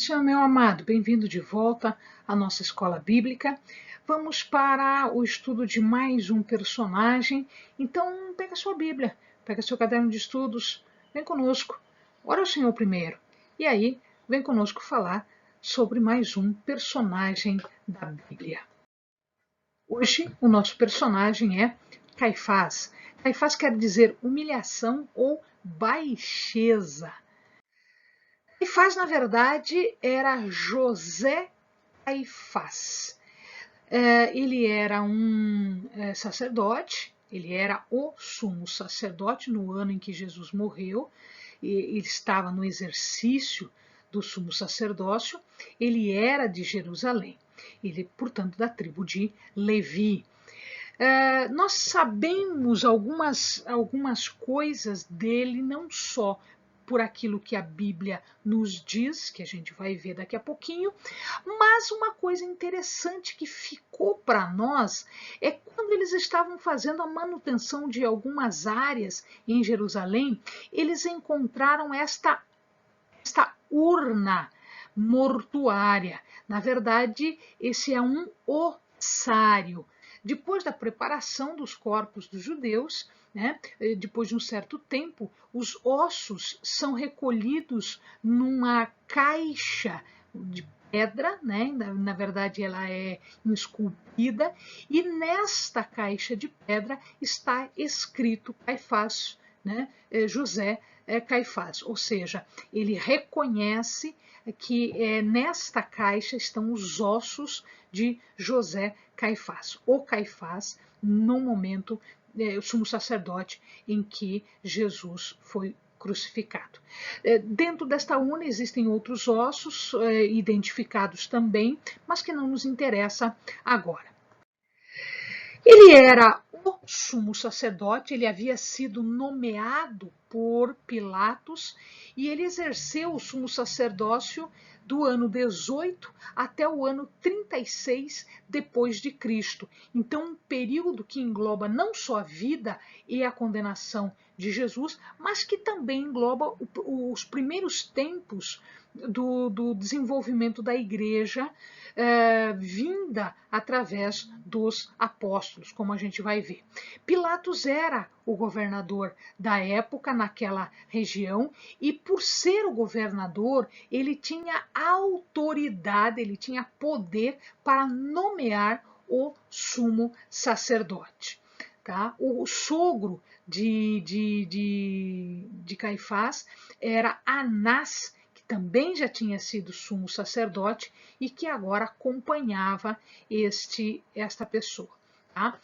Senhor, meu amado, bem-vindo de volta à nossa escola bíblica. Vamos para o estudo de mais um personagem. Então, pega sua Bíblia, pega seu caderno de estudos, vem conosco. Ora ao Senhor primeiro. E aí, vem conosco falar sobre mais um personagem da Bíblia. Hoje, o nosso personagem é Caifás. Caifás quer dizer humilhação ou baixeza. Caifás, na verdade, era José Caifás. Ele era um sacerdote, ele era o sumo sacerdote no ano em que Jesus morreu, ele estava no exercício do sumo sacerdócio, ele era de Jerusalém, ele, portanto, da tribo de Levi. Nós sabemos algumas coisas dele, não só por aquilo que a Bíblia nos diz, que a gente vai ver daqui a pouquinho, mas uma coisa interessante que ficou para nós é quando eles estavam fazendo a manutenção de algumas áreas em Jerusalém, eles encontraram esta urna mortuária. Na verdade, esse é um ossário. Depois da preparação dos corpos dos judeus, depois de um certo tempo, os ossos são recolhidos numa caixa de pedra, na verdade ela é esculpida, e nesta caixa de pedra está escrito Caifás, José Caifás, ou seja, ele reconhece que nesta caixa estão os ossos de José Caifás, o Caifás, no momento, o sumo sacerdote em que Jesus foi crucificado. Dentro desta urna existem outros ossos identificados também, mas que não nos interessa agora. Ele era o sumo sacerdote, ele havia sido nomeado por Pilatos e ele exerceu o sumo sacerdócio do ano 18 até o ano 36 depois de Cristo. Então, um período que engloba não só a vida e a condenação de Jesus, mas que também engloba os primeiros tempos do desenvolvimento da igreja vinda através dos apóstolos, como a gente vai ver. Pilatos era o governador da época naquela região e, por ser o governador, ele tinha autoridade, ele tinha poder para nomear o sumo sacerdote. Tá? O sogro de Caifás era Anás, que também já tinha sido sumo sacerdote e que agora acompanhava esta pessoa. Tá?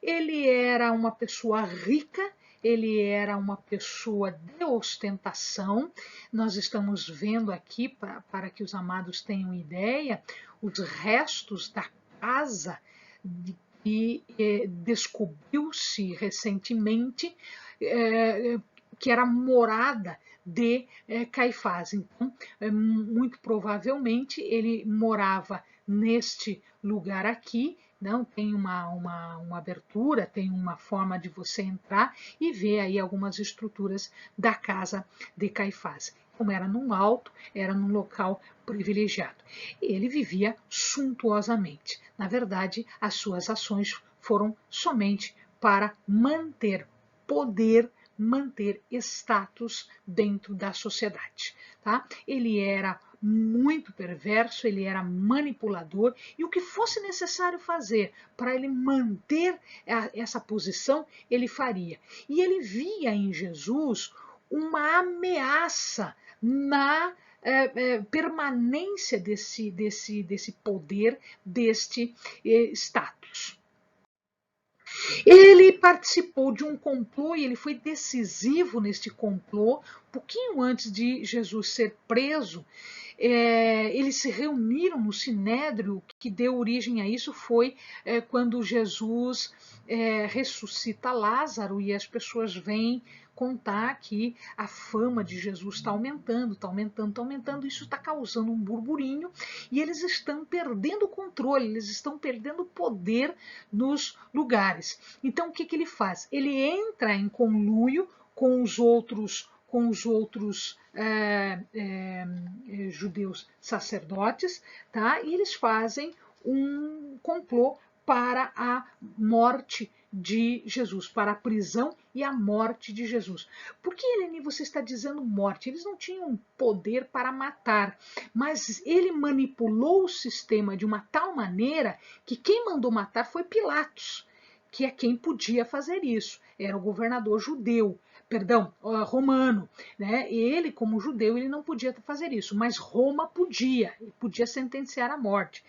Ele era uma pessoa rica, ele era uma pessoa de ostentação. Nós estamos vendo aqui, para que os amados tenham ideia, os restos da casa que descobriu-se recentemente que era morada de Caifás. Então, muito provavelmente, ele morava neste lugar aqui. Não tem uma abertura, tem uma forma de você entrar e ver aí algumas estruturas da casa de Caifás. Como era num alto, era num local privilegiado. Ele vivia suntuosamente. Na verdade, as suas ações foram somente para manter poder, manter status dentro da sociedade. Tá? Ele era muito perverso, ele era manipulador e o que fosse necessário fazer para ele manter essa posição, ele faria. E ele via em Jesus uma ameaça na permanência desse poder, deste status. Ele participou de um complô e ele foi decisivo neste complô. Pouquinho antes de Jesus ser preso, eles se reuniram no Sinédrio. O que deu origem a isso foi quando Jesus ressuscita Lázaro e as pessoas vêm contar que a fama de Jesus está aumentando, está aumentando, está aumentando, isso está causando um burburinho e eles estão perdendo o controle, eles estão perdendo o poder nos lugares. Então, o que ele faz? Ele entra em conluio com os outros com os outros judeus sacerdotes, tá? E eles fazem um complô para a morte de Jesus, para a prisão e a morte de Jesus. Por que, Eleni, você está dizendo morte? Eles não tinham poder para matar, mas ele manipulou o sistema de uma tal maneira que quem mandou matar foi Pilatos, que é quem podia fazer isso. Era o governador judeu, perdão, romano, né? Ele, como judeu, ele não podia fazer isso, mas Roma podia, ele podia sentenciar à morte.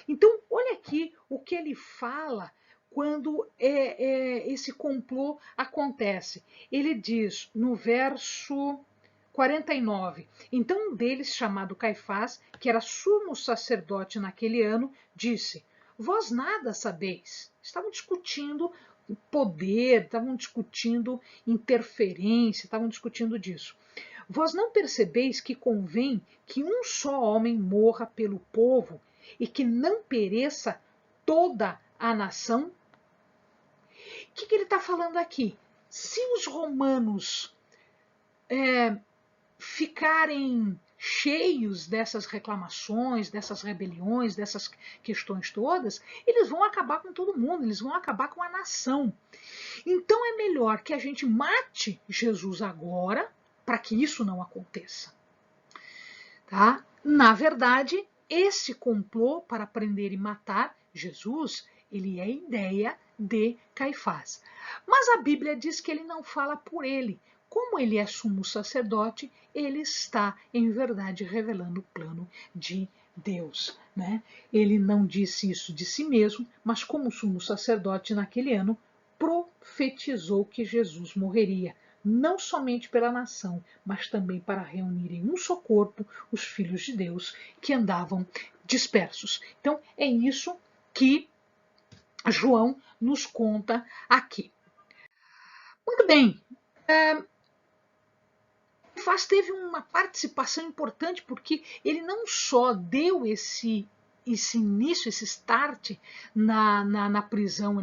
Então, olha aqui o que ele fala quando esse complô acontece. Ele diz no verso 49, então um deles, chamado Caifás, que era sumo sacerdote naquele ano, disse: vós nada sabeis. Estavam discutindo poder, estavam discutindo interferência, estavam discutindo disso. Vós não percebeis que convém que um só homem morra pelo povo e que não pereça toda a nação? O que ele está falando aqui? Se os romanos ficarem cheios dessas reclamações, dessas rebeliões, dessas questões todas, eles vão acabar com todo mundo, eles vão acabar com a nação. Então é melhor que a gente mate Jesus agora, para que isso não aconteça. Tá? Na verdade, esse complô para prender e matar Jesus, ele é ideia de Caifás. Mas a Bíblia diz que ele não fala por ele. Como ele é sumo sacerdote, ele está, em verdade, revelando o plano de Deus. Né? Ele não disse isso de si mesmo, mas como sumo sacerdote naquele ano, profetizou que Jesus morreria, não somente pela nação, mas também para reunir em um só corpo os filhos de Deus que andavam dispersos. Então, é isso que João nos conta aqui. Muito bem. Caifás teve uma participação importante porque ele não só deu esse início, esse start na prisão,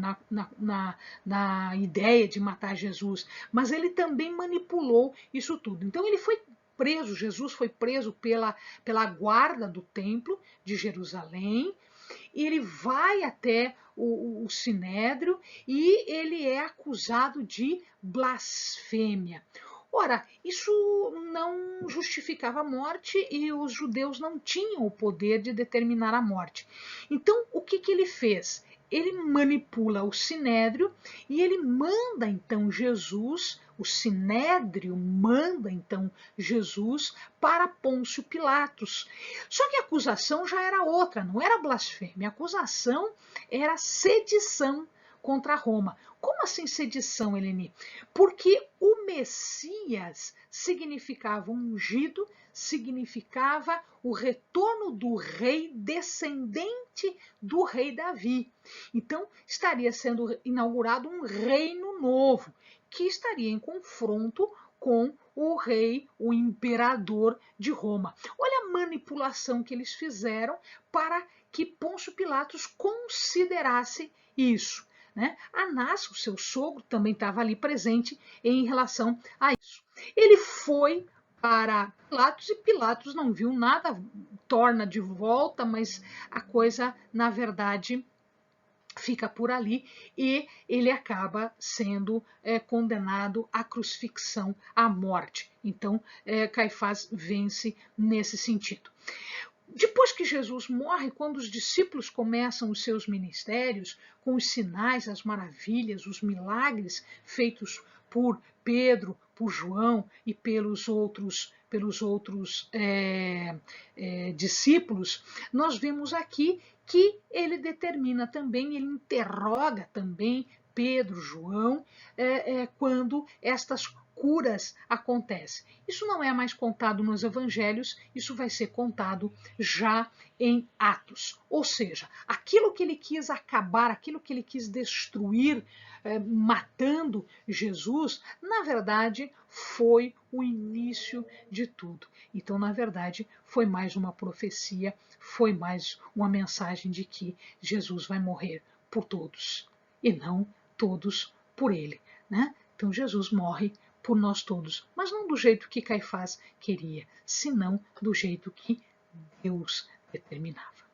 na ideia de matar Jesus, mas ele também manipulou isso tudo. Então ele foi preso, Jesus foi preso pela guarda do templo de Jerusalém, e ele vai até o Sinédrio e ele é acusado de blasfêmia. Ora, isso não justificava a morte e os judeus não tinham o poder de determinar a morte. Então, o que ele fez? Ele manipula o Sinédrio e ele manda então Jesus, o Sinédrio manda então Jesus para Pôncio Pilatos. Só que a acusação já era outra, não era blasfêmia, a acusação era sedição contra Roma. Como assim sedição, Eleni? Porque o Messias significava ungido, significava o retorno do rei descendente do rei Davi. Então, estaria sendo inaugurado um reino novo, que estaria em confronto com o rei, o imperador de Roma. Olha a manipulação que eles fizeram para que Pôncio Pilatos considerasse isso. Né? Anás, o seu sogro, também estava ali presente em relação a isso. Ele foi para Pilatos e Pilatos não viu nada, torna de volta, mas a coisa, na verdade, fica por ali e ele acaba sendo condenado à crucifixão, à morte. Então, Caifás vence nesse sentido. Depois que Jesus morre, quando os discípulos começam os seus ministérios, com os sinais, as maravilhas, os milagres feitos por Pedro, por João e pelos outros discípulos, nós vemos aqui que ele determina também, ele interroga também Pedro, João, quando estas curas acontecem. Isso não é mais contado nos evangelhos, isso vai ser contado já em Atos. Ou seja, aquilo que ele quis acabar, aquilo que ele quis destruir, matando Jesus, na verdade foi o início de tudo. Então, na verdade, foi mais uma profecia, foi mais uma mensagem de que Jesus vai morrer por todos e não todos por ele. Né? Então, Jesus morre por nós todos, mas não do jeito que Caifás queria, senão do jeito que Deus determinava.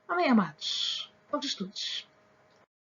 Amém, amados? Bons estudos.